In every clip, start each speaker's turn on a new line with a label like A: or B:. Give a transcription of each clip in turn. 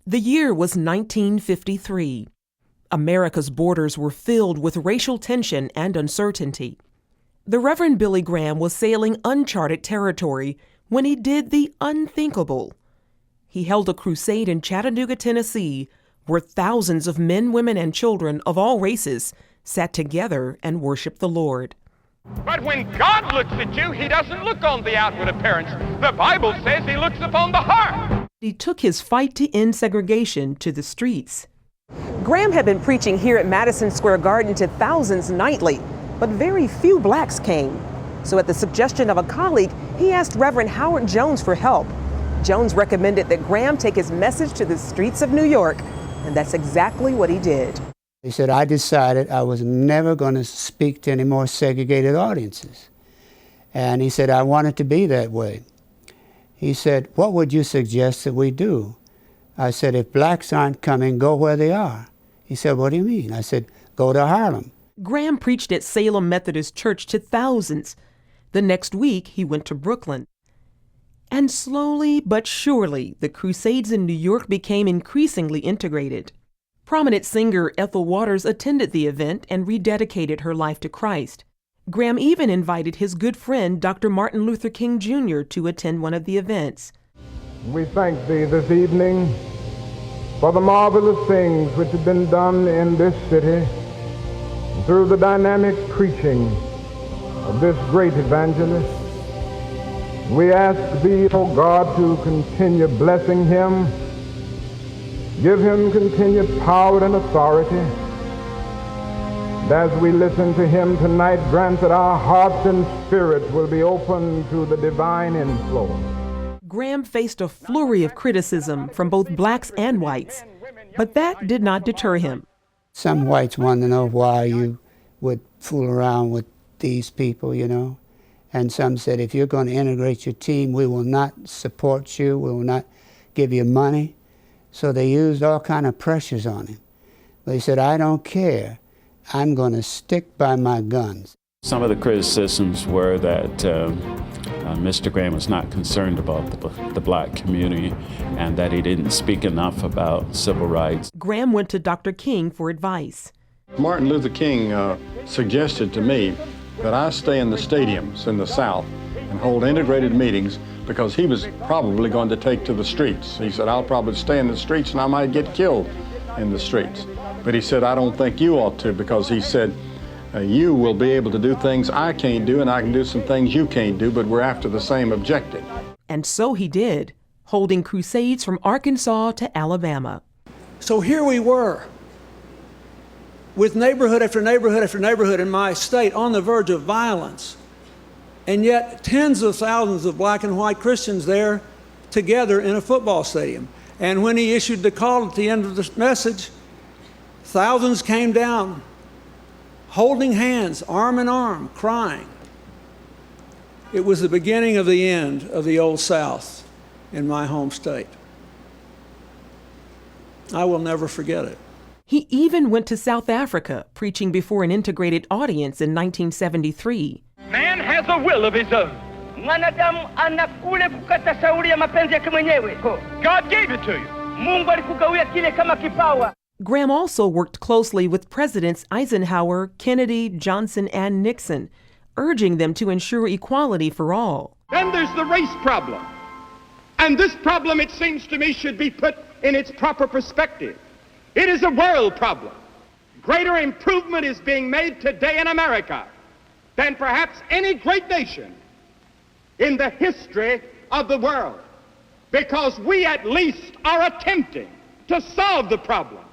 A: The year was 1953. America's borders were filled with racial tension and uncertainty. The Reverend Billy Graham was sailing uncharted territory when he did the unthinkable. He held a crusade in Chattanooga, Tennessee, where thousands of men, women, and children of all races sat together and worshiped the Lord.
B: But when God looks at you, he doesn't look on the outward appearance. The Bible says he looks upon the heart.
A: He took his fight to end segregation to the streets.
C: Graham had been preaching here at Madison Square Garden to thousands nightly, but very few blacks came. So at the suggestion of a colleague, he asked Reverend Howard Jones for help. Jones recommended that Graham take his message to the streets of New York, and that's exactly what he did.
D: He said, I decided I was never going to speak to any more segregated audiences. And he said, I want it to be that way. He said, what would you suggest that we do? I said, if blacks aren't coming, go where they are. He said, what do you mean? I said, go to Harlem.
A: Graham preached at Salem Methodist Church to thousands. The next week, he went to Brooklyn. And slowly but surely, the Crusades in New York became increasingly integrated. Prominent singer Ethel Waters attended the event and rededicated her life to Christ. Graham even invited his good friend, Dr. Martin Luther King Jr., to attend one of the events.
E: We thank thee this evening for the marvelous things which have been done in this city through the dynamic preaching of this great evangelist. We ask thee, O God, to continue blessing him, give him continued power and authority. And as we listen to him tonight, grant that our hearts and spirits will be open to the divine inflow.
A: Graham faced a flurry of criticism from both blacks and whites, but that did not deter him.
D: Some whites wanted to know why you would fool around with these people, you know. And some said, if you're going to integrate your team, we will not support you, we will not give you money. So they used all kind of pressures on him. But he said, I don't care. I'm going to stick by my guns.
F: Some of the criticisms were that Mr. Graham was not concerned about the black community and that he didn't speak enough about civil rights.
A: Graham went to Dr. King for advice.
G: Martin Luther King suggested to me that I stay in the stadiums in the South and hold integrated meetings because he was probably going to take to the streets. He said, I'll probably stay in the streets and I might get killed in the streets. But he said, I don't think you ought to, because he said, you will be able to do things I can't do and I can do some things you can't do, but we're after the same objective.
A: And so he did, holding crusades from Arkansas to Alabama.
H: So here we were, with neighborhood after neighborhood after neighborhood in my state on the verge of violence, and yet tens of thousands of black and white Christians there together in a football stadium. And when he issued the call at the end of the message, thousands came down, holding hands, arm in arm, crying. It was the beginning of the end of the Old South in my home state. I will never forget it.
A: He even went to South Africa, preaching before an integrated audience in 1973.
B: Man has a will of his own. God gave it to you.
A: Graham also worked closely with Presidents Eisenhower, Kennedy, Johnson, and Nixon, urging them to ensure equality for all.
B: Then there's the race problem. And this problem, it seems to me, should be put in its proper perspective. It is a world problem. Greater improvement is being made today in America than perhaps any great nation in the history of the world, because we at least are attempting to solve the problem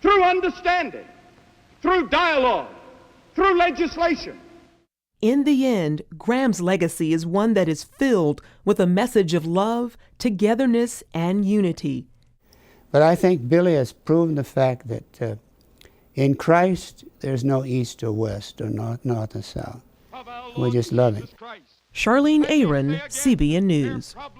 B: through understanding, through dialogue, through legislation.
A: In the end, Graham's legacy is one that is filled with a message of love, togetherness, and unity.
D: But I think Billy has proven the fact that in Christ, there's no east or west or north or south. We just love him.
A: Charlene Aaron, CBN News.